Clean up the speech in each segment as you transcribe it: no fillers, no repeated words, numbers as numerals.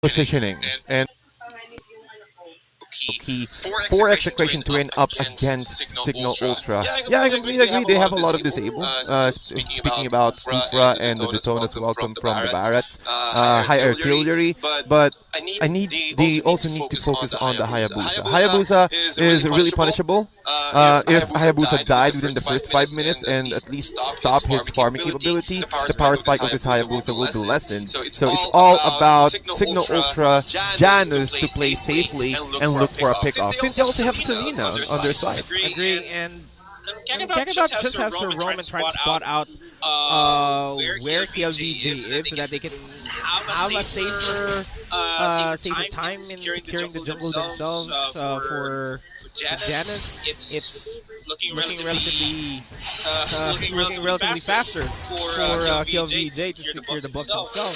positioning and key for execution to win up against Signal Ultra. Yeah, I completely agree. They have a lot of disabled. Speaking about Infra and the Detonas welcome from the Barretts, high artillery, but they also need to focus on the Hayabusa. Hayabusa is really punishable. If Hayabusa died within the first 5 minutes and at least stop his farming capability, the power spike of this Hayabusa will be lessened. So it's all about Signal Ultra, Janus to play safely and look for a pickoff. Since they also have Selena on their side. Agree, and Kagadot just has to roam and try to spot out where KLVJ is so that they can have a safer time in securing the jungle themselves. For Janus, it's looking relatively faster for KLVJ to secure the buffs himself.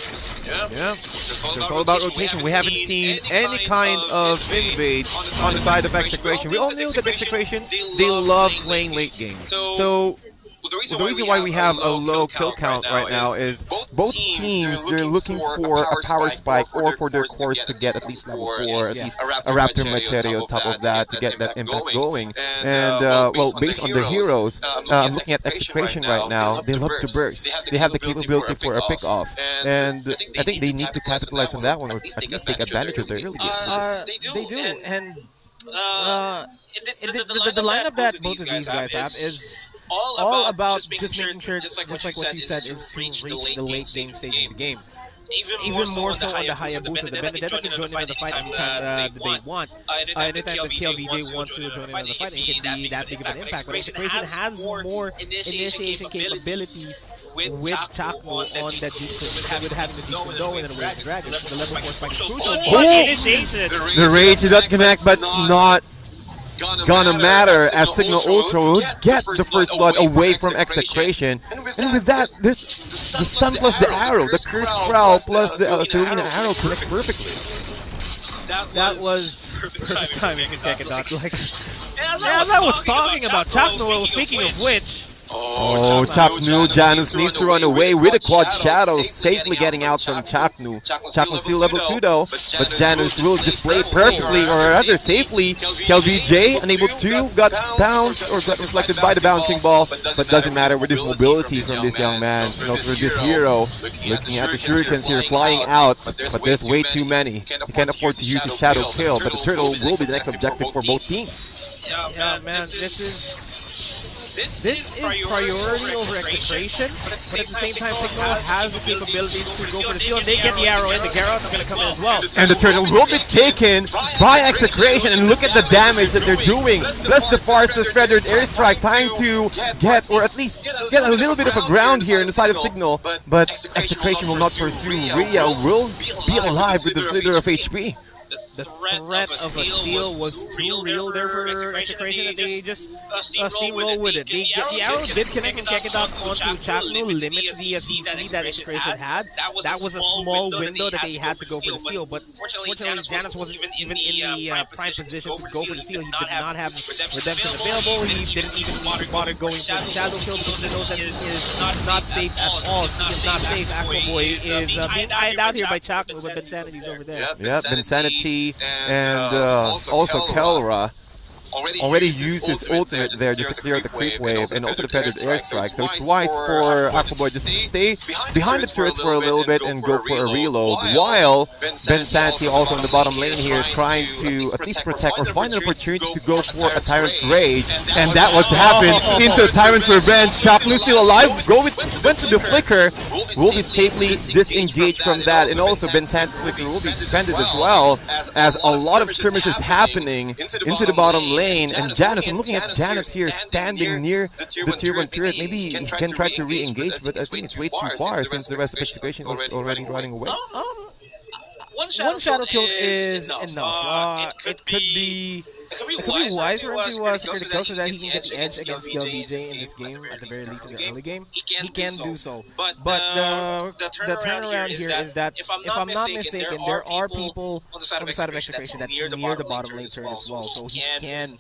Yeah, it's all about rotation. We haven't seen any kind of invades on the side of Execration. We all knew that Execration, they love playing late games. So the reason why we have a low kill count right now is both teams, they're looking for a power spike or for their cores to get at least level 4, at least a Raptor material on top of that to get that impact going. And, well, based on the heroes, I'm looking at Execration right now, they love to burst. They have the capability for a pick-off. And I think they need to capitalize on that one or at least take advantage of their early games. They do, and the lineup that both of these guys have is all about just making sure, just like what you said, is to reach the late game stage of the game. Even more so on the Hayabusa. The Benedetta can join in on the fight anytime that they want. Anytime that KLVJ wants to join in on the fight, it can be that big of an impact. But Execration has more initiation capabilities with Chakmo on that Jeep, with having the Jeep Kundo and Wave Dragon. So the level 4 spike is crucial. The rage did not connect, but it's not gonna matter as Signal Ultra will get the first blood away from Execration. And with that, the stun plus the arrow, the Curse Prowl plus the Selena arrow connect perfectly. That was perfect timing in Kagadot. Like, as I was talking about Chakno, speaking of which, oh, Chaknu, Janus needs to run away with a quad shadow, safely getting out from Chaknu. Chaknu's still level 2 though, but Janus will display perfectly, or rather safely. KLVJ, unable to, got bounced or got reflected by the bouncing ball, but doesn't matter with his mobility from this young man, you know, for this hero. Looking at the shurikens here flying out, but there's way too many. He can't afford to use his shadow kill, but the turtle will be the next objective for both teams. Yeah, man, this is priority over Execration, but at the same time, Signal has the capabilities to go for the seal, and they get the arrow in. The Garrott's going to come in as well. And the turtle will be taken by Execration, and look at the damage that they're doing. Plus the Farsa's feathered airstrike, time to get, or at least get a little bit of a ground here in the side of Signal, but Execration will not pursue. Rhea will be alive with the slither of HP. The threat of a steal was too real there for Execration, and they just steamroll with it. The arrow did connect from Kagadot onto Chakno, limits the CC that Execration had. That was a small window that they had to go for the steal, but fortunately Janus wasn't even in the prime position to go for the steal. He did not have Redemption available. He didn't even bother going for the shadow kill because he knows that it is not safe at all. He is not safe. Aquaboy is being eyed out here by Chakno, but Bensanity's over there. Yeah, Bensanity and also Kelra already used his ultimate there just to clear out the creep wave and also the feathered airstrike. So it's wise for Aquaboy just to stay behind the turret for a little bit and go for a reload, while Bensanity also in the bottom lane here is trying to at least protect or find an opportunity to go for a Tyrant's Rage. And that was happened into Tyrant's Revenge. Chaknu still alive, went to the flicker, will be safely disengaged from that, and also Bensanity's flicker will be expended as well, as a lot of skirmishes happening into the bottom lane. And Janus, I'm looking at Janus here standing near the tier 1 turret. Maybe he can try to re-engage, but I think it's way too far since the rest of the situation is already running away. One shadow kill is enough. It could be wise for him to secure the kill so that he can get the edge against KLVJ in this game, at the very least in the early game. He can do so. But the turnaround here is that, if I'm not mistaken, there are people on the side of Execration that's near the bottom lane turret as well, so he can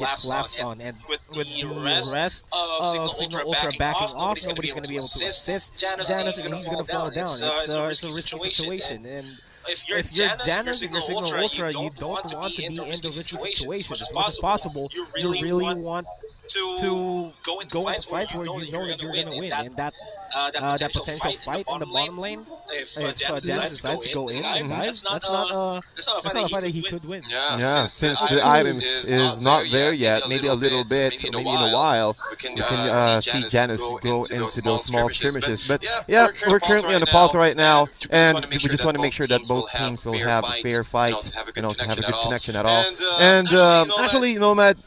get collapsed on. And with the rest of Signal Ultra backing off, nobody's going to be able to assist Janus, and he's going to fall down. It's a risky situation. And if you're Janus, if you're Signal Ultra, you don't want to be in the risky situation. As much as possible, you really want to go into fights where you know that you're going to win. And that potential fight in the bottom lane, if Janus decides to go in and dive, that's not a fight that he could win. Yeah, since the items is not there yet, maybe a little bit, maybe in a while, we can see Janus go into those small skirmishes. But yeah, we're currently on the pause right now, and we just want to make sure that both teams will have a fair fight and also have a good connection at all. And actually, Nomad,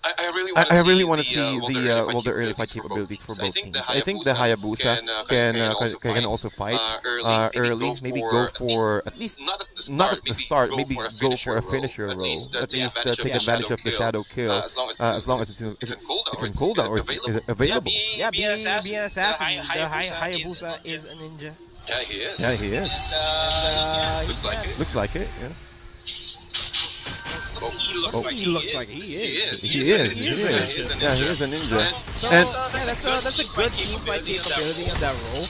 I really want to see the early fight capabilities for both teams. I think the Hayabusa can also fight early. Maybe go for at least not at the start. Maybe go for a finisher role. At least take advantage of the shadow kill as long as it's in cooldown or it's available. Yeah, being an assassin, the Hayabusa is a ninja. Yeah, he is. Yeah, he is. Looks like it. Yeah. He looks like he is. He is. Yeah, he is a ninja. So, that's a good team fight capability on that role.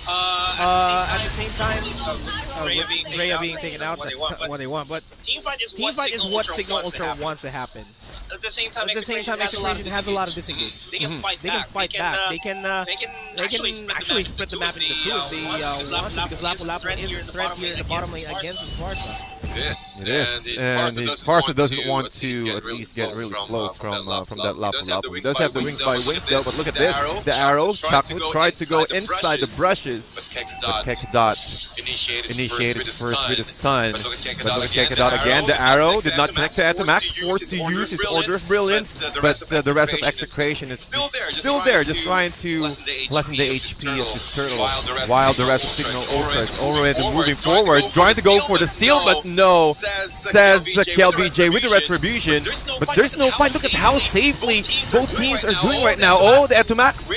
At the same time, Rhea being taken out, that's what they want. But team fight is what Signal Ultra wants to happen. At the same time, Execution has a lot of disengage. They can fight back. They can actually split the map into two if they want to, because Lapu Lapu is a threat here in the bottom lane against Esparza. It is, and Esparza doesn't want to at least get really close from that Lapu Lapu. He does have the wings by wings though, but look at this. The arrow, Chakmu tried to go inside the brushes, but Kekadot initiated first with a stun. But look at Kekadot again. The arrow did not connect to Atomax, forced to use his Order of Brilliance, but the rest of Execration is still there, just trying to lessen the HP of this turtle, while the rest of Signal Ultra is already moving forward, trying to go for the steal, but no, says KLBJ with the Retribution, but there's no fight. Look at how safely both teams are doing right now. Oh, the Atomax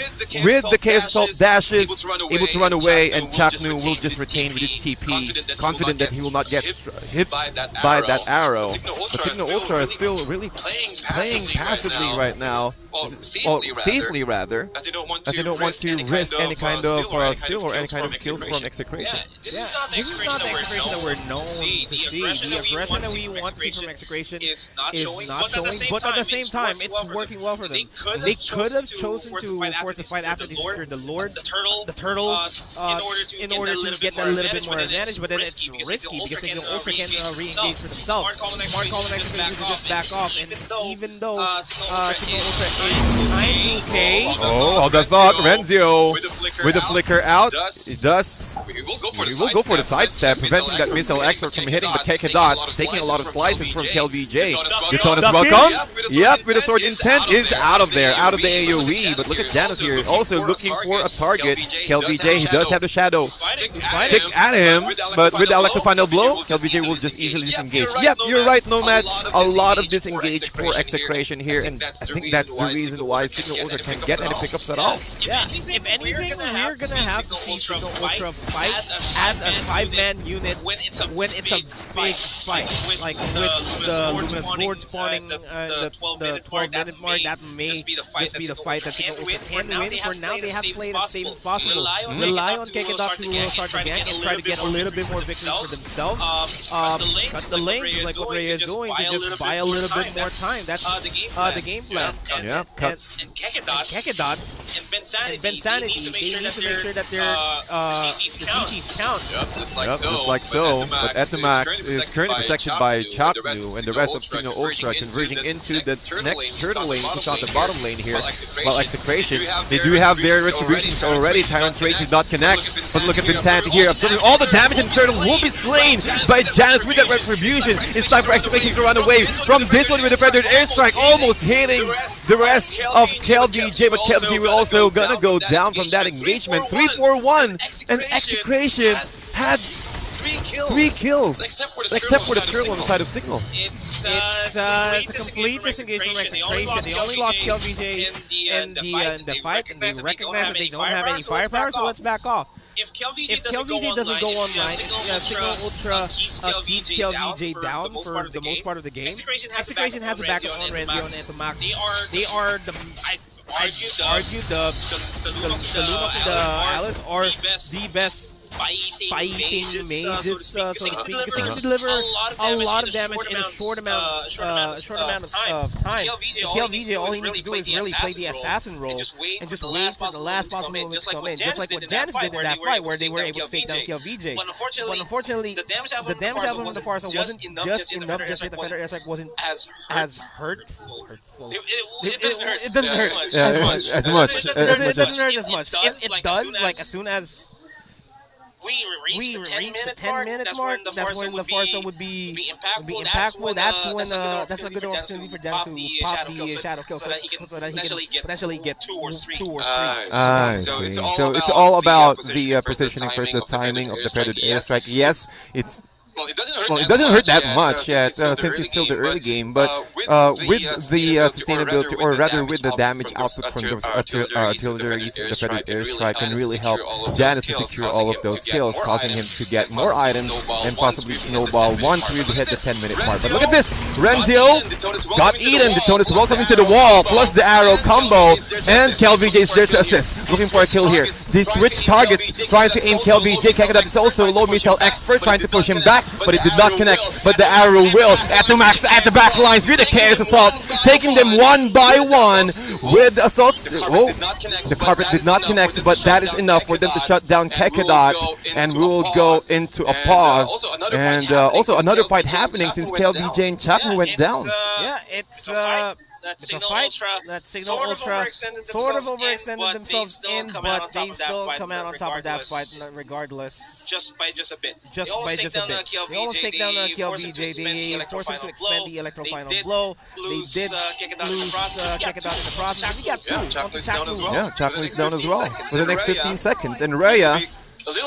with the Chaos Assault dashes, able to run away, and Chaknu will just retain with his TP, confident that he will not get hit by that arrow. But Signal Ultra is still really playing passively right now. Safely rather, that they don't want to risk any kind of steal or any kind of kills from Execration. This is not the Execration that we're known to see. The aggression that we want to see from Execration is not showing, but at the same time, it's working well for them. They could have chosen to force the fight after they secured the Lord, the turtle, in order to get a little bit more advantage, but then it's risky because Signal Ultra can re-engage for themselves. Smart call on Execration to just back off, and even though Signal Ultra trying to oh, hold that thought. Renzio with the flicker out. He will go for the sidestep, preventing that missile expert from hitting, but Kekadot taking a lot of slices from KLVJ. Yutona's welcome. Yep, with a sword intent is out of there, out of the AoE. But look at Janus here, also looking for a target. KLVJ, he does have the shadow. Stick at him, but with the electrofinal blow, KLVJ will just easily disengage. Yep, you're right, Nomad. A lot of disengage for Execration here, and I think that's the reason why Signal Ultra can't get any pickups at all. Yeah, if anything, we're gonna have to see Signal Ultra fight as a 5-man unit when it's a big fight, like with the Luminous Sword spawning the 12-minute mark. That may just be the fight that Signal Ultra can win. For now, they have played as safe as possible. Rely on Kekadot to start the gank and try to get a little bit more victories for themselves. Cut the lanes, like what Rhea is doing, to just buy a little bit more time. That's the game plan. Yeah, cut. And Kekadot and Bensanity, they need to make sure that their CCs count. Just like so. But Atomax is currently protected by Chaknu, and the rest of Signal Ultra converging into the next turtle lane, push out the bottom lane here. While Execration, they do have their retributions already. Tyrant's Rage did not connect, but look at Bensanity here, absorbing all the damage, and Turtle will be slain by Janus with that retribution. It's time for Execration to run away from this one with a Predator Airstrike, almost hitting the rest of KLBJ, but KLBJ will also gonna go down from that engagement. 3-4-1, and Execration had 3 kills, except for the turtle on the side of Signal. It's a complete disengagement from Execration. They only lost KLBJ in the fight, and they recognize that they don't have any firepower, so let's back off. If KLVJ doesn't go online, Signal Ultra keeps KLVJ down for the most part of the game. Execration has a backup on Renzio and Atomax. They are the... I'd argue the Lunox and the Alice are the best fighting mages, so to speak, because he can deliver a lot of damage in a short amount of time. And KLVJ, all he needs to do is really play the assassin role and just wait for the last possible moment to come in, just like what Janus did in that fight, where they were able to take down KLVJ. But unfortunately, the damage output from the Farsa wasn't just enough just to hit the Feather Airstrike, wasn't as hurtful. It doesn't hurt as much. It doesn't hurt as much. If it does, like as soon as we reach the 10-minute mark, that's when the Farsa would be impactful. That's when that's a good opportunity for Janus to pop the Shadow Kill so that he can potentially get 2 or 3. I see. So it's all about the positioning first, the timing of the feathered airstrike. Yes, it's. Well, it doesn't hurt that much yet, since it's still the early game, but with the sustainability, or rather with the damage output from those artilleries, the feathered airstrike can really help Janus to secure all of those kills, causing him to get more items and possibly snowball once we hit the 10-minute mark. But look at this! Renzio got eaten, Detona's welcoming to the wall, plus the arrow combo, and KLVJ is there to assist, looking for a kill here. They switch targets, trying to aim KLVJ. Kekadot is also a low missile expert, trying to push him back, but it did not connect. But the arrow will. Atomax at the back lines with the chaos assault, taking them one by one with assaults. Oh, the carpet did not connect, but that is enough for them to shut down Kekadot, and we will go into a pause. And also another fight happening since KLVJ and Chapman went down. Yeah, it's a fight that Signal Ultra sort of overextended themselves in, but they still come out on top of that fight regardless. Just by a bit. They almost take down KLVJ. They force him to expend the Electro Final Blow. They did lose Kekadot in the process. We got 2. Yeah, Chapman is down as well for the next 15 seconds. And Rhea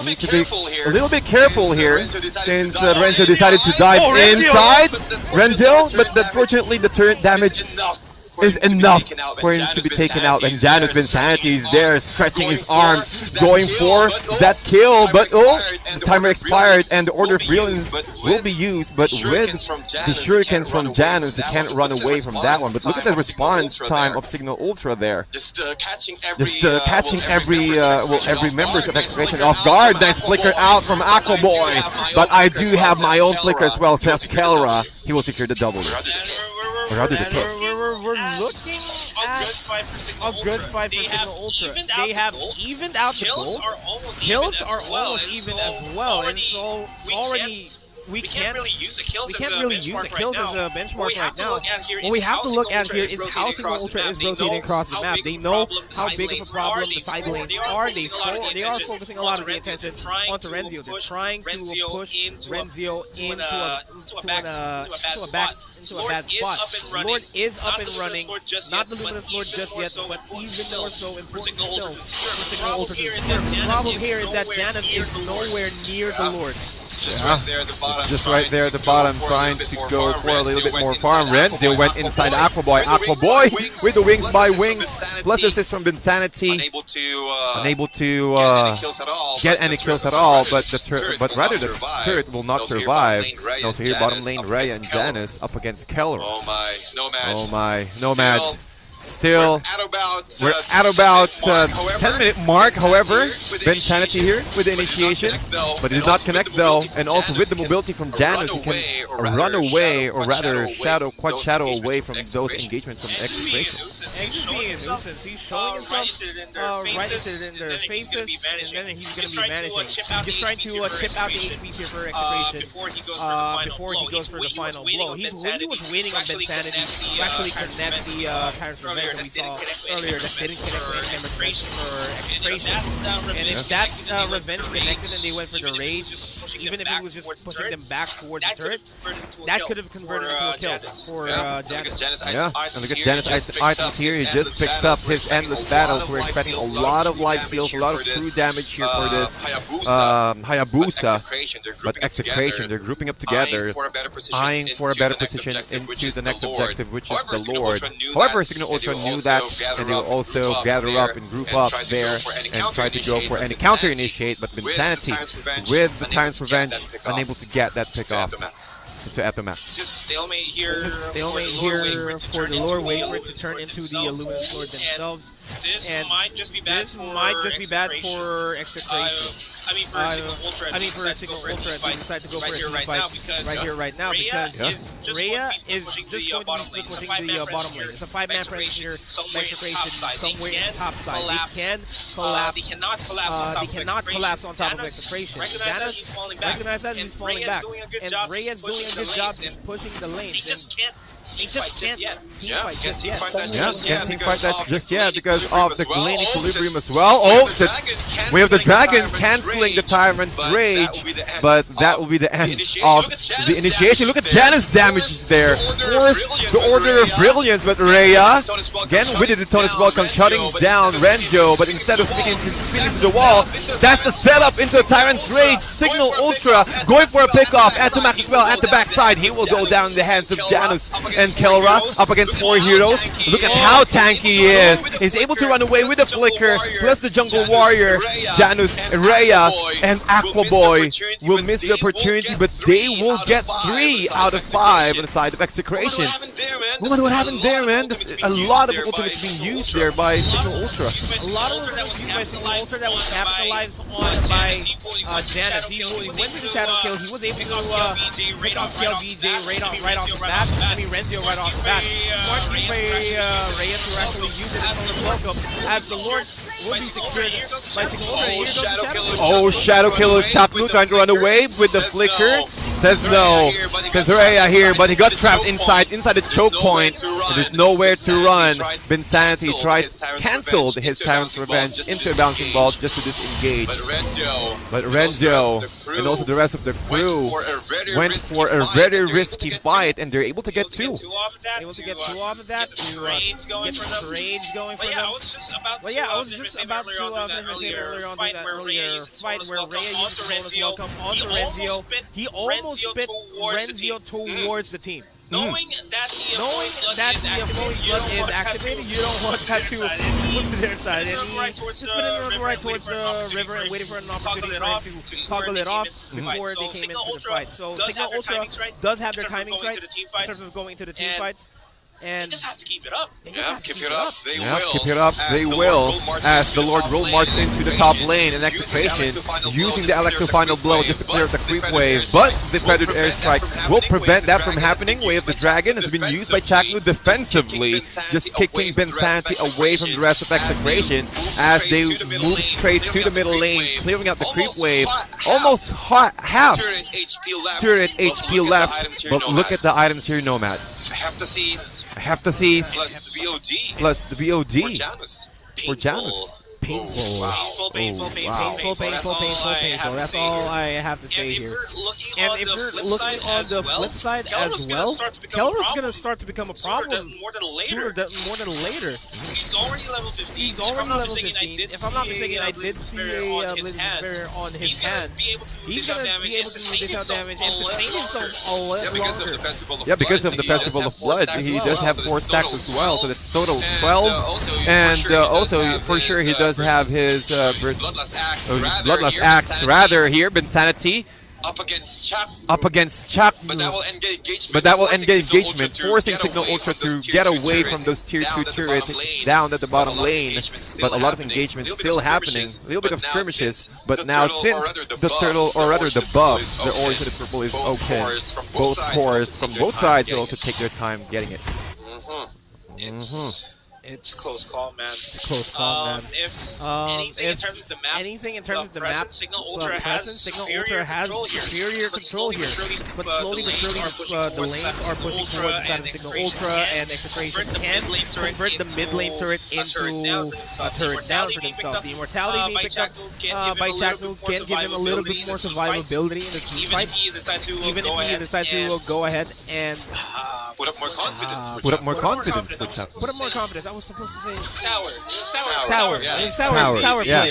need to be a little bit careful here, since Renzo decided to dive inside Renzo, but unfortunately the turret damage is enough for him to be taken out, and Janus Vinsanity is there, stretching his arms, going for that kill, but the timer expired and the Order of Brilliance will be used, but with the shurikens from Janus, he can't run away from that one. But look at the response time of Signal Ultra there. Just catching every members of Execration off guard. Nice flicker out from Aquaboy, but I do have my own flicker as well, says Kelra. He will secure the double. Or rather the kill. We're looking at a good fight for Signal Ultra. They have evened out the gold. Kills are almost even as well, and so already we can't really use the kills as a benchmark right now. What we have to look at here is how Signal Ultra is rotating across the map. They know how big of a problem the side lanes are. They are focusing a lot of the attention onto Renzio. They're trying to push Renzio into a bad spot. Lord is up and running. Not the Luminous Lord just yet, but even more so important still for Signal Ultra to score. The problem here is that Janus is nowhere near the Lord. Just right there at the bottom, trying to go for a little bit more farm. Renzio went inside Aquaboy. Aquaboy with the wings by wings, plus assist from Vinsanity. Unable to get any kills at all, but rather the turret will not survive. And also here bottom lane, Rhea and Janus up against Keller. Oh my, Nomads. Still, we're at about 10-minute mark, however, Vinsanity here with the initiation, but it did not connect though, and also with the mobility from Janus, he can run away, or rather quite shadow away from those engagements from Execration. He's being a nuisance. He's showing himself right in their faces, and then he's going to be vanishing. He's trying to chip out the HPs here for Execration before he goes for the final blow. He was waiting on Vinsanity to actually connect the Tyrant's Revenge that we saw earlier that didn't connect with any for Execration. And if that Revenge connected and they went for the Rage, even if he was just pushing them back towards the turret, that could have converted into a kill for Janus. Yeah, and look at Janus' items here. He just picked up his Endless Battles. We're expecting a lot of life steals, a lot of true damage here for this Hayabusa. But Execration, they're grouping up together, eyeing for a better position into the next objective, which is the Lord. However, Signal Ultra knew that, and they will also gather up and group up there and try to go for any counter-initiate, but Vinsanity, with the Tyrant's Revenge, unable to get that pick off into Atomax. Just stalemate here for the Lord, wait for it to turn into the Luminous Lord themselves. This might just be bad for Execration. I mean, for Signal Ultra, they decide to go for a team fight right here, right now, because Rhea is just going to be split pushing the bottom lane. It's a 5-man presence here, Execration somewhere in the top side. They can collapse. They cannot collapse on top of Execration. Janus recognizes that he's falling back, and Rhea's doing a good job just pushing the lanes. He just can't. He just can't team fight just yet. Can't team fight that just yet because of the lane equilibrium as well. Oh, we have the dragon canceling the Tyrant's rage, but that will be the end of the initiation. Look at Janus' damages there. Force the Order of Brilliance, but Rhea again with the Daytona's welcome shutting down Renjo, but instead of speeding to the wall, that's the setup into the Tyrant's rage. Signal Ultra going for a pickoff. Atomax as well at the backside. He will go down in the hands of Janus and Kelra up against 4 heroes. Look at how tanky he is. He's able to run away with the flicker, plus the jungle warrior. Janus, Rhea, and Aqua Boy will miss the opportunity, but they will get 3 out of 5 on the side of Execration. What happened there, man? There's a lot of ultimates being used there by Signal Ultra. A lot of ultimates used by Signal Ultra that was capitalized on by Janus. He went for the shadow kill. He was able to pick off kill VJ right off the bat. I mean, Renzo right off the bat. Smart use by Rhea to actually use it as a welcome, as the Lord will be secured by Signal Ultra. Oh, Shadow Killer Chapnu trying to run away with the flicker. Says no. Says Rhea here, but he got trapped inside the choke point. There's nowhere to run. Binsanity tried canceled his Tyrant's Revenge into a bouncing ball just to disengage. But Renzo and also the rest of the crew went for a very risky fight, and they're able to get 2. Able to get 2 off of that, to get the trades going for them. Well, yeah, I was just about to finish my statement earlier on that earlier fight where Rhea used the bonus welcome onto Renzo. He almost spit Renzo towards the team. Knowing that the Holy Blood is activated, you don't want that to move to their side. And he just spit it right towards the river and waited for an opportunity for him to toggle it off before they came into the fight. So Signal Ultra does have their timings right in terms of going to the team fights. And they just have to keep it up. Keep it up. They will. As the Lord will march into the top lane in Execration, using the Electro Final Blow just to clear up the creep wave. But the Feathered Airstrike will prevent that from happening. Way of the Dragon has been used by Chaknu defensively, just kicking Binsanity away from the rest of Execration as they move straight to the middle lane, clearing out the creep wave. Almost half turret HP left. But look at the items here, Nomad. I have to seize. Plus the VOD. For Janus. Painful. Painful. That's all I have to say here. And if you're looking on the flip side as well, Kelra's going to start to become a problem sooner than later. He's already level 15. If I'm not mistaken, I did see a Blazing Despair on his hands. He's going to be able to dish out damage and sustain himself a lot longer. Yeah, because of the Festival of Blood, he does have 4 stacks as well, so that's total 12. And also, for sure, he does have his Bloodlust Axe rather here, Binsanity. Up against Chap. But that will end engagement, forcing Signal Ultra to get away from those tier 2 turrets down at the bottom lane. But a lot of engagement still happening. A little bit of skirmishes. But now since the turtle, or rather the buffs, the orange and the purple is okay. Both cores from both sides will also take their time getting it. It's a close call, man. It's a close call, man. Anything in terms of the map, Signal Ultra has superior control here. But slowly but surely, the lanes are pushing towards the side of Signal Ultra, and Execration can convert the mid lane turret into a turret down for themselves. The immortality being picked up by Chaknu can give him a little bit more survivability in the team fights. Even if he decides to go ahead and put up more confidence. Put up more confidence. Put up more confidence. I was supposed to say sour play.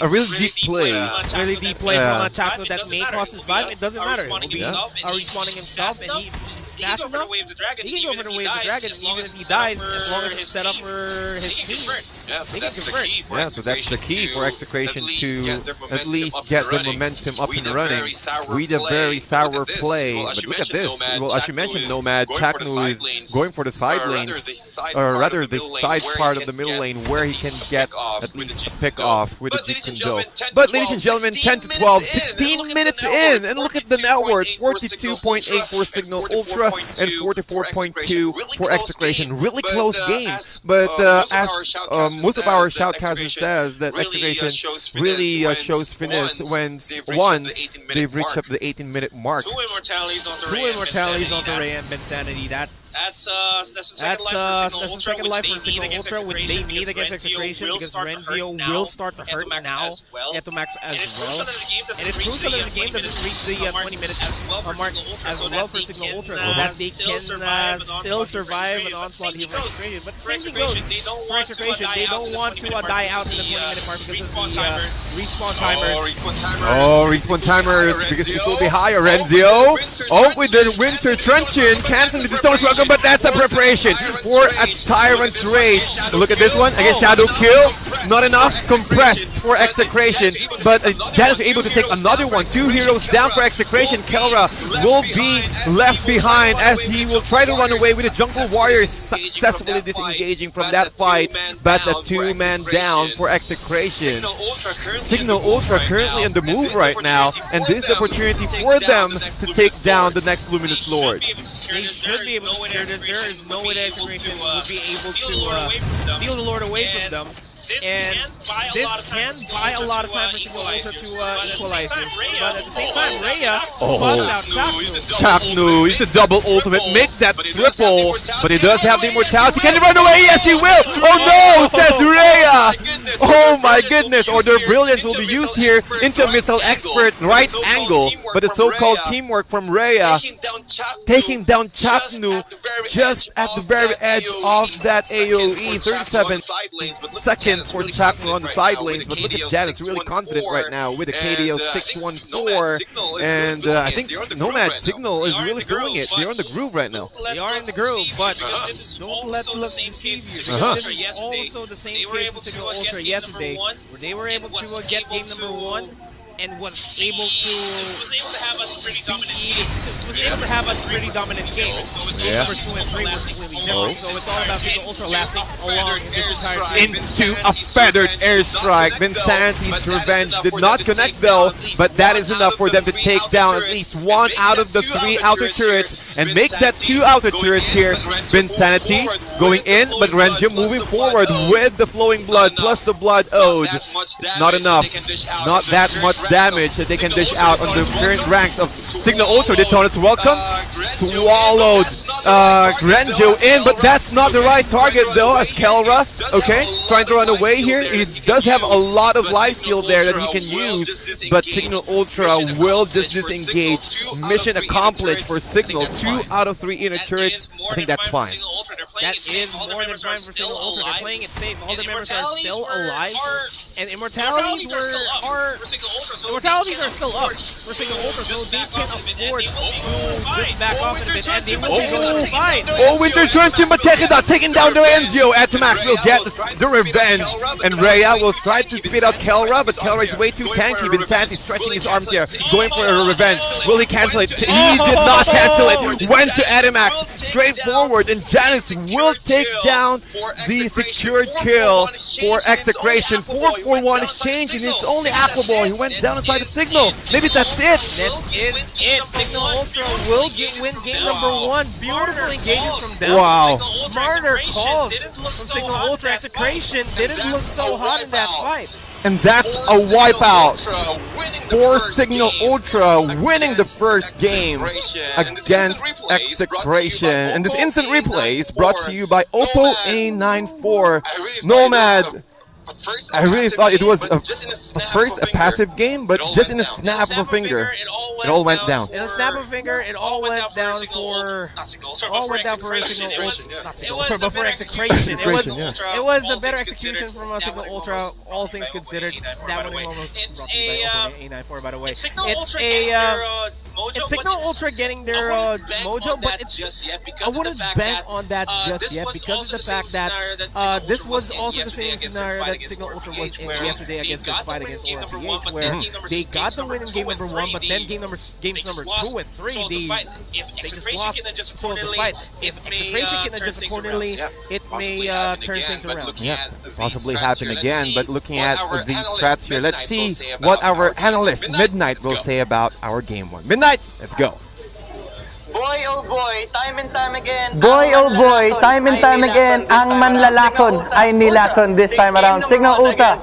A really deep play. Really deep play from Chaknu that may cost his life. It doesn't matter. He'll be respawning himself, and he's that's enough. He can go for the wave of the dragon, even if he dies, as long as it's set up for his team. Yeah, so that's the key. Yeah, so that's the key for Execration to at least get the momentum up and running with a very sour play. But look at this. Well, as you mentioned, Nomad, Chaknu is going for the side lanes, or rather the side part of the middle lane where he can get at least a pick off with a Jitsundo. But ladies and gentlemen, 10 to 12, 16 minutes in, and look at the net worth, 42.8 for Signal Ultra and 44.2 for Execration. Really close game, but as most of our shoutcasters says, that Execration really shows finesse when once they've reached up the 18-minute mark. Two immortalities on the Rhea and Bensanity. That's the second life for Signal Ultra, which they need against Execration because Renzio will start to hurt now at the max as well. And it's crucial that the game doesn't reach the 20-minute mark as well for Signal Ultra, so that they can still survive an onslaught here for Execration. But the same thing goes for Execration. They don't want to die out in the 20-minute mark because of the respawn timers. Oh, respawn timers, because it will be higher. Renzio, with the Winter Truncheon, canceling the Tito's welcome, but that's a preparation for a Tyrant's Rage. So look at this one, again, Shadow Kill, not enough, compressed for Execration, but Janus able to take another one. 2 heroes down for Execration. Kelra will be left behind as he will try to run away with the Jungle Warriors successfully disengaging from that fight. That's a 2-man down for Execration. Signal Ultra currently on the move right now, and this is the opportunity for them to take down the next Luminous Lord. They should be able to secure this. There is no way that Execration would be able to steal the Lord away from them. And this can buy a lot of time for Signal Ultra to equalize this. But at the same time, Rhea spots out Chaknu. Chaknu, he's the double ultimate, make that triple, but he does have the immortality. Can he run away? Yes, he will! Oh no, says Rhea! Oh my goodness, or their brilliance will be used here into a missile expert right angle, but the so-called teamwork from Rhea, taking down Chaknu just at the very edge of that AoE. 37 seconds for Chaknu on the side lanes, but look at Janus, really confident right now with a KDO 614, and I think Nomad Signal is really feeling it. They're on the groove right now. They are in the groove, but don't let looks deceive you. This is also the same case for Signal Ultra yesterday, where they were able to get game number 1 and was able to have a pretty dominant game. Yeah. Number 2 and 3 was completely different. So it's all about Signal Ultra lasting along this entire season. Into a feathered airstrike. Vinsanity's revenge did not connect though, but that is enough for them to take down at least 1 out of the 3 outer turrets and make that 2 outer turrets here. Vinsanity going in, but Renjim moving forward with the flowing blood plus the blood ode. It's not enough. Not that much damage that they can dish out on the current ranks of Signal Ultra. Detonus welcome. Swallowed Renjo in, but that's not the right target though, as Kelra, okay, trying to run away here. He does have a lot of lifesteal there that he can use, but Signal Ultra will just disengage. Mission accomplished for Signal. 2 out of 3 inner turrets. I think that's fine. That is more than fine for Signal Ultra. They're playing it safe. All the members are still alive, and immortalities are still up for Signal Ultra, so they can afford to just back off a bit, and they will take another fight. Oh, Winter Truncheon, but taking down Dorenzio. Atomax will get the revenge, and Rhea will try to spit out Kelra, but Kelra is way too tanky. Vinsanti stretching his arms here, going for a revenge. Will he cancel it? He did not cancel it. Went to Atomax, straight forward, and Janus will take down the secured kill for Execration. 4-4-1 exchange, and it's only Aquaball. He went down inside of Signal. Maybe that's it. That is it. Signal Ultra will win game number 1. Beautiful engages from them. Wow. Smarter calls from Signal Ultra. Execration didn't look so hot in that fight. And that's a wipeout for Signal Ultra, winning the first game against Execration. And this instant replay is brought to you by Oppo A94 Nomad. I really thought it was first a passive game, but just in a snap of a finger, it all went down. In a snap of a finger, it all went down for Signal Ultra, not Signal Ultra, but for Execration. It was a better execution from Signal Ultra, all things considered. That one almost brought me by Oppo A94, by the way. It's a it's Signal Ultra getting their mojo, but I wouldn't bank on that just yet because of the fact that this was also the same scenario that Signal Ultra was in yesterday against their fight against Aura PH, where they got the win in game number 1, but then games number 2 and 3, they just lost control of the fight. If Execration can adjust accordingly, it may turn things around. Yeah, possibly happen again, but looking at these strats here, let's see what our analyst, Midnight, will say about our game 1. Midnight, let's go. Boy, oh boy, time and time again. Boy, oh boy, time and time again, ang manlalason ay nilason this time around. Signal Ultra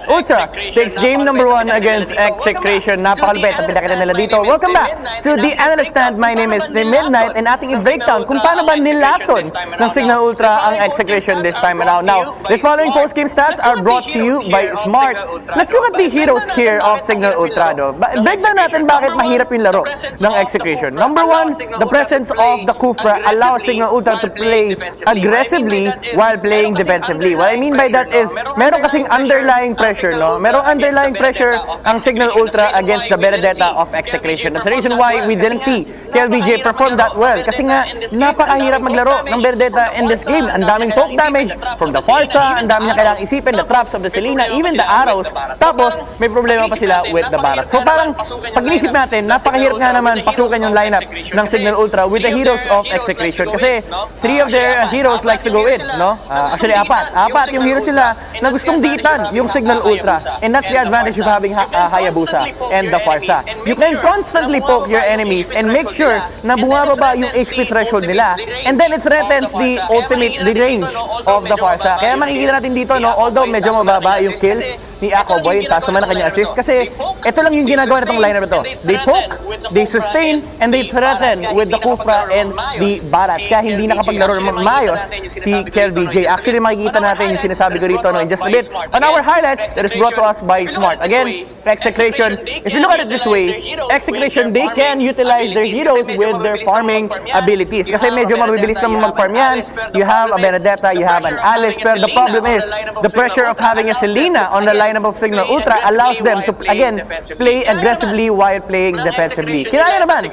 takes game number 1 against Execration. Napakalupit ang pinakita nila dito. Welcome back to the analyst stand. My name is Midnight and ating i-breakdown kung paano ba nilason ng Signal Ultra ang Execration this time around. Now, this following post-game stats are brought to you by Smart. Let's look at the heroes here of Signal Ultra. Breakdown natin bakit mahirap yung laro ng Execration. Number 1, the presence of the Kufra allows Signal Ultra to play aggressively while playing defensively. What I mean by that is, meron kasing underlying pressure, no? Merong underlying pressure ang Signal Ultra against the Benedetta of Execration. That's the reason why we didn't see KLBJ perform that well. Kasi nga, napakahirap maglaro ng Benedetta in this game. Ang daming poke damage from the Farsa, ang dami niya kailangang isipin, the traps of the Selena, even the arrows. Tapos, may problema pa sila with the Barat. So parang, pag-iisip natin, napakahirap nga naman pasukan yung lineup ng Signal Ultra with the heroes of Execration. Kasi 3 of their heroes likes to go in, no? Actually, 4 yung heroes sila na gustong diitan yung Signal Ultra. And that's the advantage of having Hayabusa and the Farsa. You can constantly poke your enemies and make sure na bumababa yung HP threshold nila. And then it threatens the ultimate, the range of the Farsa. Kaya makikita natin dito, no? Although medyo mababa yung kill ni Akoboy, taas naman ang kanyang assist. Kasi ito lang yung ginagawa nitong lineup ito. They poke, they sustain, and they threaten with the Kufra and the Barat. Kaya hindi nakapaglaro ng maayos si KLBJ. Actually, makikita natin yung sinasabi ko rito in just a bit. On our highlights, that is brought to us by Smart. Again, Execration, if you look at it this way, Execration, they can utilize their heroes with their farming abilities. Kasi medyo mabibilis naman mag-farm yan. You have a Benedetta, you have an Alice, pero the problem is, the pressure of having a Selena on the lineup of Signal Ultra allows them to, again, play aggressively while playing defensively. Kinaya naman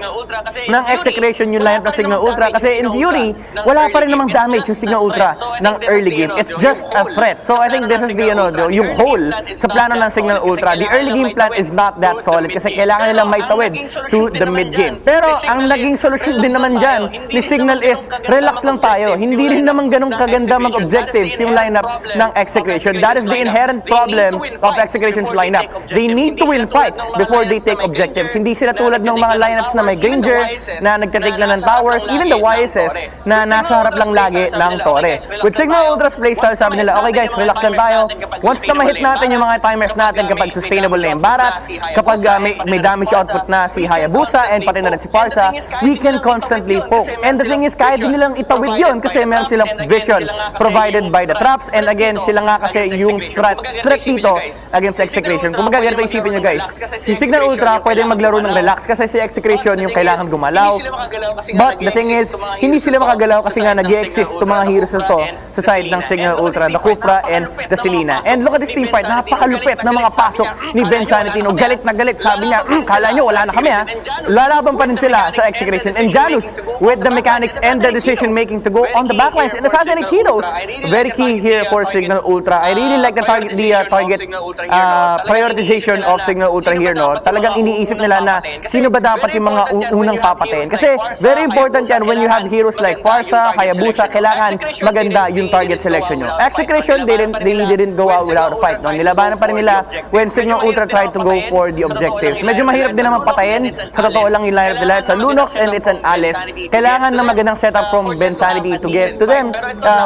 ng Execration yung lineup ng Signal Ultra kasi in theory, wala pa rin namang damage yung Signal Ultra ng early game. It's just a threat. So I think this is the, yung hole sa plano ng Signal Ultra. The early game plan is not that solid kasi kailangan nilang maitawid to the mid game. Pero ang naging solusyon din naman dyan ni Signal is relax lang tayo. Hindi rin naman ganun kaganda mag-objectives yung lineup ng Execration. That is the inherent problem of Execration's lineup. They need to win fights before they take objectives. Hindi sila tulad ng mga lineups na may Granger, na nagtatake na ng towers, even the YSS, na nasa harap lang lagi ng Torre. With Signal Ultra's playstyle, sabi nila, okay guys, relax lang tayo. Once na ma-hit natin yung mga timers natin kapag sustainable na yung Barats, kapag may damage output na si Hayabusa, and pati na rin si Farsa, we can constantly poke. And the thing is, kaya din nilang itawid yun kasi meron silang vision provided by the traps, and again, sila nga kasi yung threat dito against Execration. Kung ganito isipin nyo guys, si Signal Ultra pwede maglaro ng relax kasi si Execration yung kailangan gumalaw. But the thing is, hindi sila makagalaw kasi nga nag-i-exist itong mga heroes na to sa side ng Signal Ultra, the Kufra and the Selena. And look at this team fight, napakalupit ng mga pasok ni Ben Sanity. No, galit na galit. Sabi niya, kala nyo wala na kami ha. Lalaban pa rin sila sa Execration. And Janus with the mechanics and the decision making to go on the backlines and assassinate heroes. Very key here for Signal Ultra. I really like the target prioritization of Signal Ultra here, no? Talagang iniisip nila na sino ba dapat yung mga unang papatayin. Kasi very important yan when you have heroes like Farsa, Hayabusa, kailangan maganda yung target selection nyo. Execration, they didn't go out without a fight, no? Nilabanan pa rin nila when Signal Ultra tried to go for the objectives. Medyo mahirap din naman patayin. Sa totoo lang yung lineup nila. It's a Lunox and it's an Alice. Kailangan na magandang setup from Ben Sanity to get to them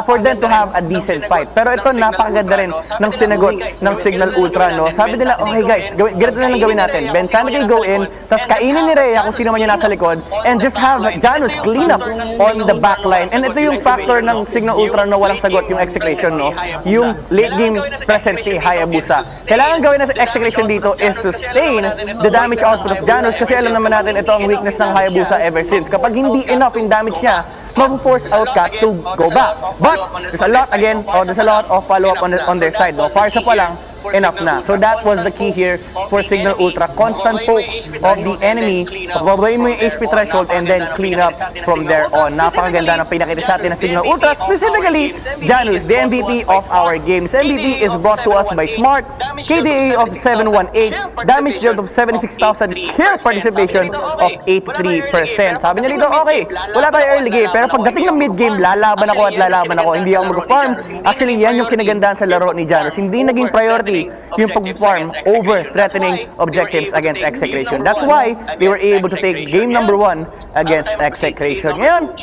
for them to have a decent fight. Pero ito, napakaganda rin ng sinagot ng Signal Ultra, no? Sabi nila, okay guys, ganito na lang gawin natin. Ben Sanity go in, tapos kainin ni Rhea kung sino man yung nasa likod, and just have Janus clean up on the backline. And ito yung factor ng Signal Ultra na walang sagot yung Execration, no? Yung late game presence ni Hayabusa. Kailangan gawin na Execration dito is sustain the damage output of Janus kasi alam naman natin ito ang weakness ng Hayabusa ever since. Kapag hindi enough yung damage niya, mag-force Outcast to go back. But there's a lot again, there's a lot of follow-up on their side. No? Farsa pa lang, enough na. So that was the key here for Signal Ultra. Constant poke of the enemy, pagbabayin mo yung HP threshold and then clean up from there on. Napakaganda ng pinakita sa atin ng Signal Ultra, specifically Janus, the MVP of our games. MVP is brought to us by Smart, KDA of 718, damage dealt of 76,000, kill participation of 83%. Sabi niya dito, okay, wala tayo early game, pero pagdating ng mid game, lalaban ako at lalaban ako. Hindi ako mag-farm. Actually, yan yung kinagandaan sa laro ni Janus. Hindi naging priority yung pag-farm over threatening objectives against Execration. That's why they were able to take game number 1 against Execration. Ngayon,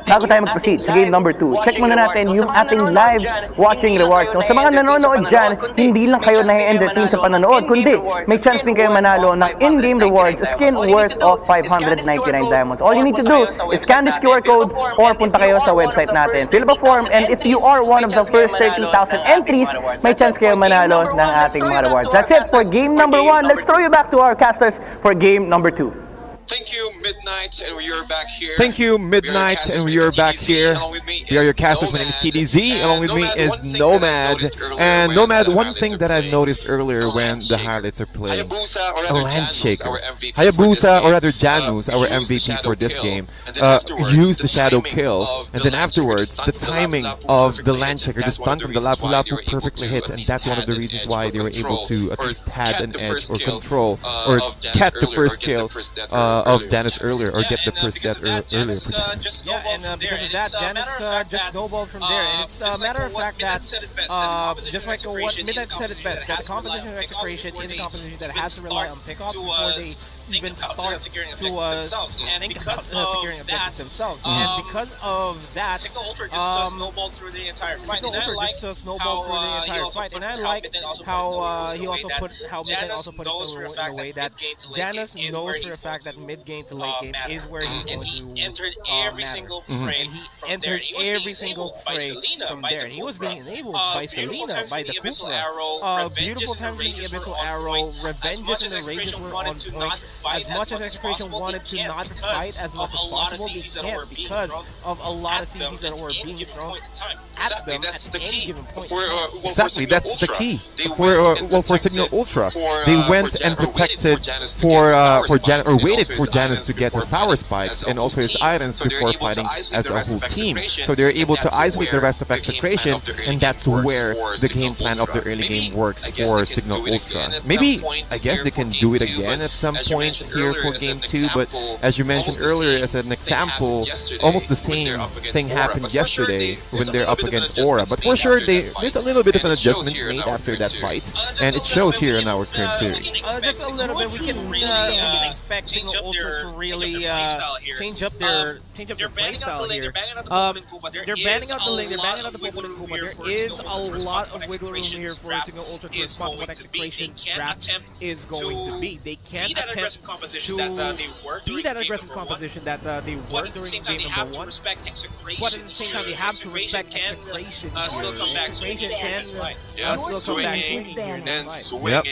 bago tayo mag-proceed sa game number 2, check muna natin yung ating live watching rewards. So, sa mga nanonood dyan, hindi lang kayo na-entertain sa panonood, kundi may chance din kayo manalo ng in-game rewards, skin worth of 599 diamonds. All you need to do is scan this QR code or punta kayo sa website natin. Fill up a form, and if you are one of the first 30,000 entries, may chance kayo manalo ng ating mga rewards. That's it for game number 1. Let's throw you back to our casters for game number 2. Thank you, Midnight, and we are back here. Thank you, Midnight, and we are back here. We are your casters. My name is TDZ. Along with me is Nomad. And Nomad, one thing that I've noticed earlier when the highlights are playing, a land shaker. Hayabusa, or rather Janus, our MVP for this game, used the shadow kill, and then afterwards, the timing of the land shaker, the stun from the Lapu Lapu perfectly hits, and that's one of the reasons why they were able to at least have an edge or control, or get the first kill of Janus earlier, or get the first death earlier for Janus. Yeah, and because of that, Janus just snowballed from there. And it's a matter of fact that, just like what Midnight said it best, that the composition of Execration is a composition that has to rely on pickoffs before they even start to think about securing objectives themselves. And because of that, Signal Ultra just snowballed through the entire fight. Signal Ultra just snowballed through the entire fight. And I like how he also put, how Midnight also put it in a way that Janus knows for a fact that mid-game to late game is where he's going to entered every single fray. And he entered every single fray from there. And he was being enabled by Selena, by the Kufra. Beautiful times in the Abyssal Arrow, revenges and the rages were on point. As much as Execration wanted to not fight as much as possible, they can't because of a lot of CCs that were being thrown at them at any given point. Exactly, that's the key. For Signal Ultra, they went and protected waited for Janus to get his power spikes and also his items before fighting as a whole team. So they're able to isolate the rest of Execration, and that's where the game plan of the early game works for Signal Ultra. Maybe, I guess they can do it again at some point here for game 2, but as you mentioned earlier as an example, almost the same thing happened yesterday when they're up against Aura. But for sure, there's a little bit of an adjustment made after that fight, and it shows here in our current series. Just a little bit, we can expect Signal Ultra to really change up their playstyle here. They're banning out the Ling, they're banning out the Popol and Kuma. There is a lot of wiggle room here for Signal Ultra to respond to what Execration's draft is going to be. They can't attempt to be that aggressive composition that they were during game number 1, but at the same time they have to respect Execration. Execration can still come back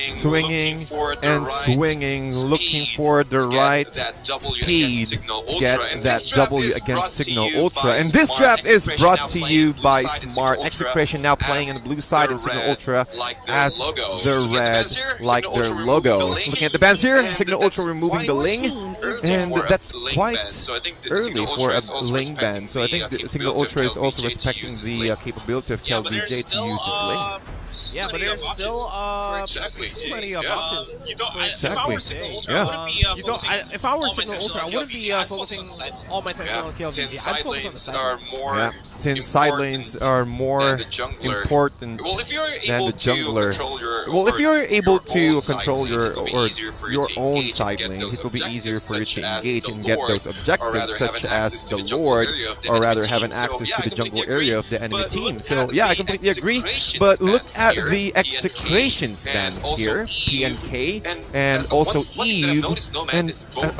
swinging and swinging, looking for the right speed to get that W against Signal Ultra. And this draft is brought to you by Smart. Execration now playing on the blue side and Signal Ultra as the red, like their logo. Looking at the bans here, Signal Ultra removing the Ling, and that's quite early for a Ling ban. So I think Signal Ultra is also respecting the capability of KLBJ to use his Ling. Yeah, but there's still plenty of options. If I were Signal Ultra, I wouldn't be focusing all my attention on KLBJ. I'd focus on the side lane. Since side lanes are more important than the jungler. Well, if you're able to control your own side lanes, it will be easier for you to engage and get those objectives, such as the Lord, or rather having access to the jungle area of the enemy team. So yeah, I completely agree. But look at the Execration spans here, PNK, and also Eve. And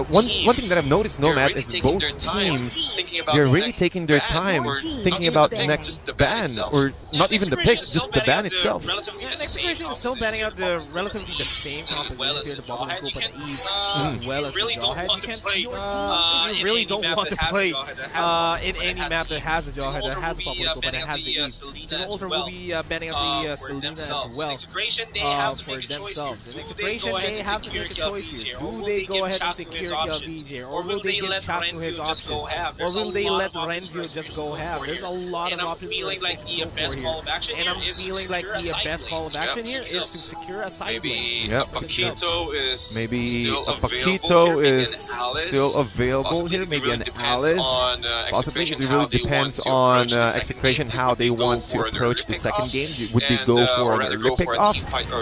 one thing that I've noticed, Nomad, is both teams, they're really taking their time thinking about the next ban, or not even the picks, just the ban itself. Yeah, Execration is still banning out the relatively the same compositions here, the Bubble and Coop and the Eve, as well as the Jawhead. You really don't want to play in any map that has a Jawhead, that has a Bubble and Coop, and that has the Eve. Sigma Ultra will be banning out the Selena as well for themselves. In Execration, they have to make a choice here. Do they go ahead and secure KLVJ, or will they give Chapnu his options, or will they let Renzio just go have? There's a lot of options for here. And I'm feeling like the best call of action here is to secure a side lane. Yep. Paquito is maybe a Paquito is still available here. Maybe an Alice. Possibly. It really depends on Execration how they want to approach the second game. Would they go for an early pick off,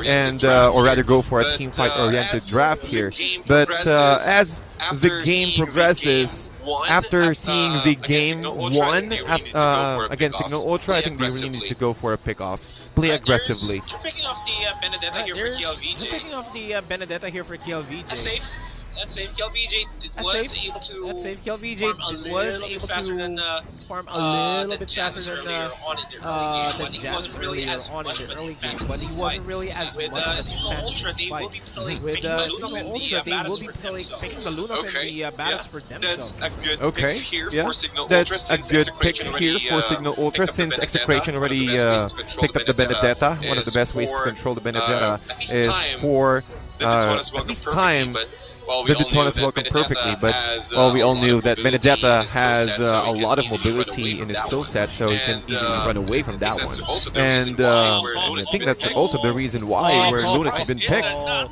and or rather go for a team fight oriented draft here? But as the game progresses, after seeing the game 1 against Signal Ultra, I think they really need to go for a pick-offs. Play aggressively. They're picking off the Benedetta here for KLVJ. They're picking off the Benedetta here for KLVJ. That's safe. KLVJ was able to farm a little bit faster than the Jans earlier on in the early game. He wasn't really as much of an advantage in this fight. With Signal Ultra, they will be picking the Lunas and the Battles for themselves. Picking the Lunas and the Battles for themselves. That's a good pick here for Signal Ultra. That's a good pick here for Signal Ultra since Execration already picked up the Benedetta. One of the best ways to control the Benedetta is for at least time. The Detonas welcome perfectly, but we all knew that Benedetta has a lot of mobility in his skill set, so he can easily run away from that one. And I think that's also the reason why where Lunas has been picked. Oh,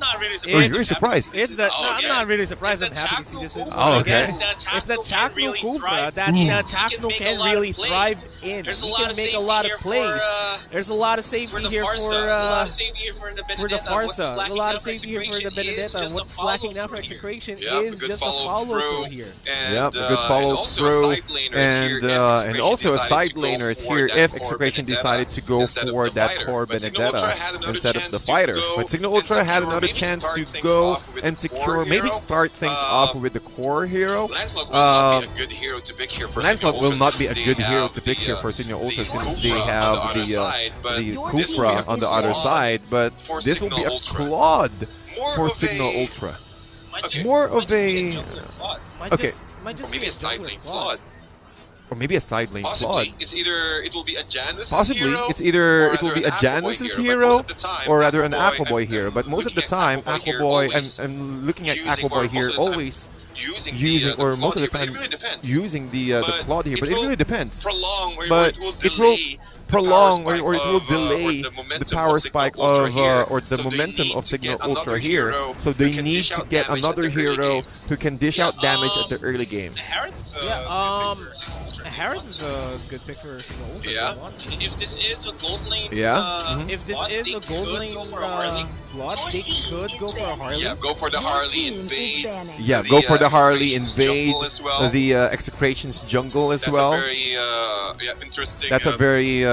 you're surprised? I'm not really surprised. I'm happy to see this. Oh, okay. It's the Chapnu Kufra that Chapnu can really thrive in. He can make a lot of plays. There's a lot of safety here for the Farsa. A lot of safety here for the Benedetta. What's lacking now for Execration is just a follow-through here. Yep, a good follow-through, and also a side laner is here if Execration decided to go for that core Benedetta instead of the fighter. But Signal Ultra had another chance to go and secure, maybe start things off with the core hero. Lancelot will not be a good hero to pick here for Signal Ultra since they have the Kufra on the other side, but this will be a Claude for Signal Ultra. More of a... Okay. Maybe a side lane Claude. Or maybe a side lane Claude. It's either it will be a Janus possibly hero, it's either it will be a Janus hero, or rather an Aquaboy hero. But most of the time, Aquaboy, I'm looking at Aquaboy here always using, or most of the time using the Claude here. But it really depends. But it will prolong or it will delay the power spike of or the momentum of Signal Ultra here. So they need to get another hero who can dish out damage at the early game. Harith is a good pick for Signal Ultra. If this is a gold lane, if this is a gold lane Claude, they could go for a Harley. Yeah, go for the Harley, invade. Yeah, go for the Harley, invade the Execration's jungle as well. Interesting. That's a very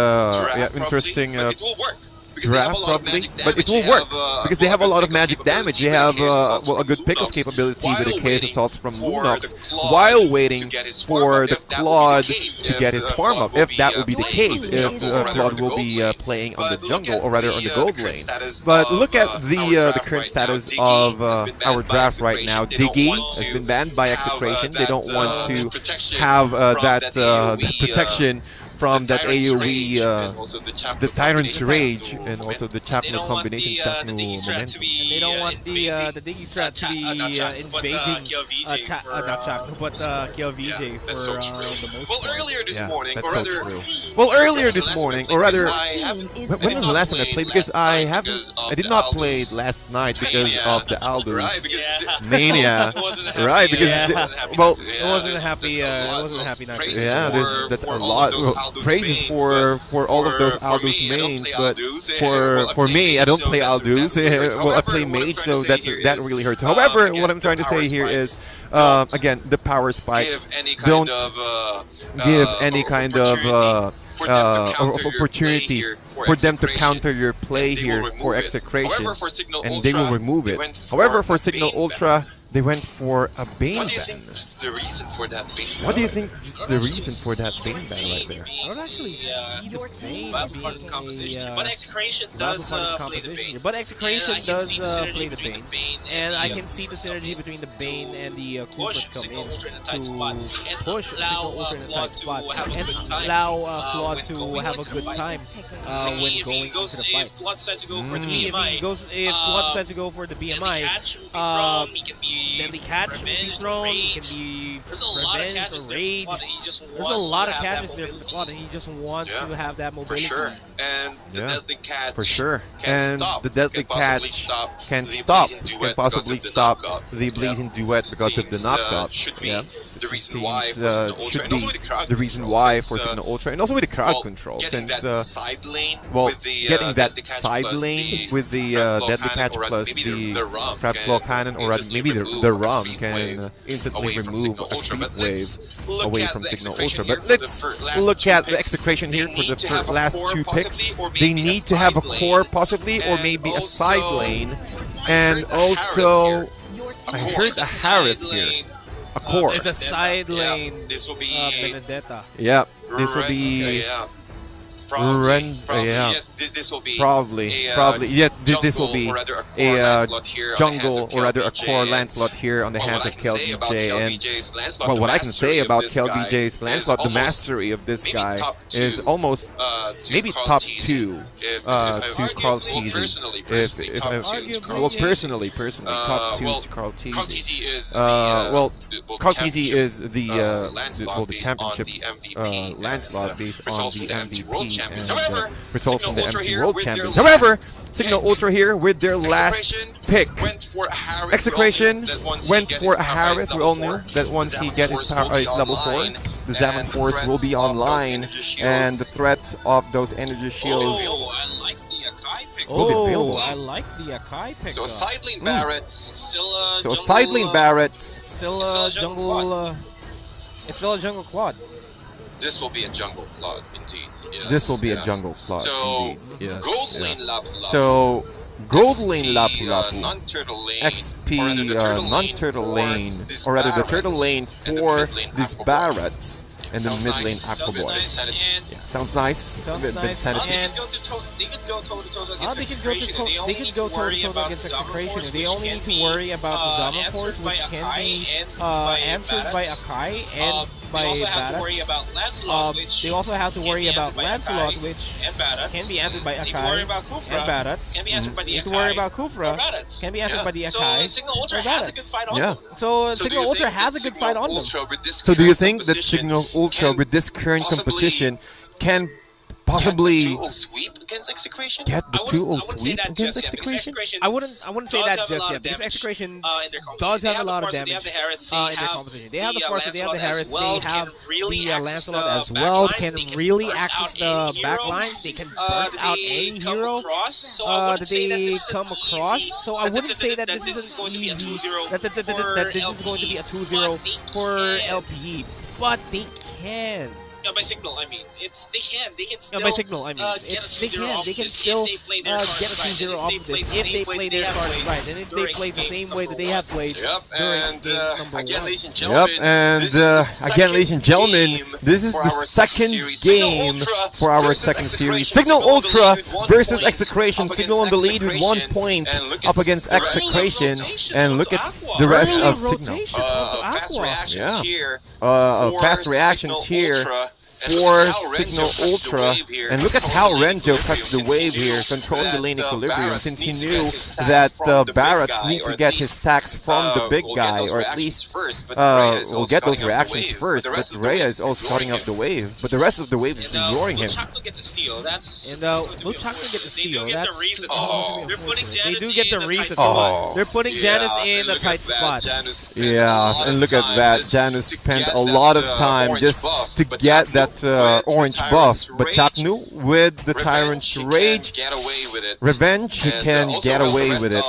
interesting it will work. Draft probably, but it will work because they have a lot of magic damage. They have a good pick-off capability with the Chaos Assaults from Lunox while waiting for the Claude to get his farm up, if that will be the case, if Claude will be playing on the jungle, or rather on the gold lane. But look at the current status of our draft right now. Diggy has been banned by Execration. They don't want to have that protection from that AoE, the Tyrant's Rage, and also the Chapnu combination, Chapnu momentum. They don't want the Diggy strat to be invading, not Chapnu, but KLVJ for the most part. Earlier this morning, that's so true. Well, earlier this morning, or rather, when was the last time I played? Because I did not play last night because of the Aldous mania. Right? Because well, it wasn't a happy night. Yeah, that's a lot. Praises for all of those Aldous mains, but for me, I don't play Aldous. Well, I play Mage, so that really hurts. However, what I'm trying to say here is, again, the power spikes don't give any kind of opportunity for them to counter your play here for Execration, and they will remove it. However, for Signal Ultra, they went for a Bane ban. What do you think is the reason for that Bane ban? What do you think is the reason for that Bane ban right there? I don't actually see the Bane being composition. But Execration does play the Bane. But Execration does play the Bane. And I can see the synergy between the Bane and the Kufra to come in to push Signal Ultra in a tight spot and allow Claude to have a good time when going into the fight. If Claude decides to go for the If BMI, Claude decides to go for the BMI, he can be Deadly Catch will be thrown, he can be There's a lot of Revenge catches or there Rage. for Claude, and he just There's a wants lot to of have that catches there for the Claude, and he just wants to have that For mobility. sure. And the Deadly Catch For sure. can And stop. the Deadly Catch can possibly stop the Blazing Duet because of the knockup. Should be Yeah. the reason Seems, why for Signal Ultra, should and also be with the crowd the reason control, why since, for Signal Ultra, and also with the crowd control, getting since that side lane well, with the getting that Deadly Catch side plus lane the with the Trap Claw Deadly Cannon, Catch or plus maybe the Rum Trap can Claw Cannon, or instantly maybe remove the a Rum creep can wave instantly away from remove Signal a Ultra. creep But let's wave look away at from the Signal Execration Ultra. here But for let's the last look two at the picks. Execration here They for the need to have a last core two picks. possibly, or They maybe need a to have a side core lane. possibly, or And maybe a also, side lane. I And heard a Harith also, here. I Of heard course, a a Harith side here. lane. A core. It's a side lane This will be Benedetta. Yeah, this will be Probably, yeah. This will be probably, yeah. This will be a jungle, or rather a core Lancelot here on the hands of Kel DJ. And well, what I can say about Kel DJ's Lancelot, the mastery of this guy is almost maybe top two to Carl Teasy. If I, well, personally, top two to Carl Teasy. Well, Carl Teasy is the championship Lancelot based on the MVP. And results from the MT World Champions. However, Signal Ultra here with their last pick. Execration went for a Harith. We all knew that once he gets his level 4, the Zaman Force will be online, and the threat of those energy shields will be available. I like the Akai pick. So a side lane Barret. So a side lane Barret. Still a jungle. It's still a jungle Claude. This will be a jungle Claude, indeed. Yes, This will be a jungle Claude, so, indeed. Yes, Gold Lane Lapu Lapu. So, Gold Lane Lapu Lapu. Non-turtle lane. XP non-turtle lane, or rather the turtle lane for these Barrets. And the mid lane Aquaboy. Yeah, sounds nice. Sounds nice. They And could go toe-to-toe against they could go Execration. they could go toe-to-toe against Execration. They only need to worry about the Zaman Force, which can be answered by Akai and by Barats. They also have to worry about Lancelot, which can be answered by Akai and Barats. Can be answered by the Need to worry Akai about Kufra, can be answered by the So Akai Signal or Ultra has a good Barats. fight on Yeah. them. So So Signal Ultra has a good fight on them. So do you think that Signal Ultra with this current composition can possibly sweep against Execration? get the 2-0 say sweep that against just yet, because Execration? I wouldn't say does that have a just lot yet, of because damage, Execration in their composition. does They have a have lot the of Sparta, they damage have the Harith, in they their have composition. They have the Sparta, they have the Lancelot as Harith, well, they have can really the access Lancelot the as well, backlines, can they can really burst access out the any hero, backlines, they can burst out any come hero across. So I wouldn't that say that they this is an come easy- across. So I wouldn't say that this is going an to be a easy, 2-0 that this is going to be a 2-0 for LPE, but they can. Yeah, by Signal, I mean, they can still. By Signal, I mean, they can still get a 2-0 off of this if they play their cards right, and if they play the same way that they have played during game number again, 1. ladies and gentlemen, Yep, and again, ladies and gentlemen, this is the second game for our second series. Signal Ultra versus Execration. Signal on the lead with 1 point up against Execration, and look at the rest of Signal. fast reactions Yeah. here. Fast reactions here for Signal Ultra, and look at how Renjo cuts the wave here, controlling the lane equilibrium, since he knew that Barrats need to get his stacks from the big guy, or at least will get those reactions first, but Rhea is also cutting up the wave, but the rest of the wave is ignoring him. Luchak get the steal. That's And Luchak will get the steal. They do get the reset. They're putting They Janus do get the in a reset. tight So spot. they're putting Janus in a tight spot. Yeah, and look at that, Janus spent a lot of time just to get that orange buff, but Chaknu with the Tyrant's Rage, Revenge, he can get away with it.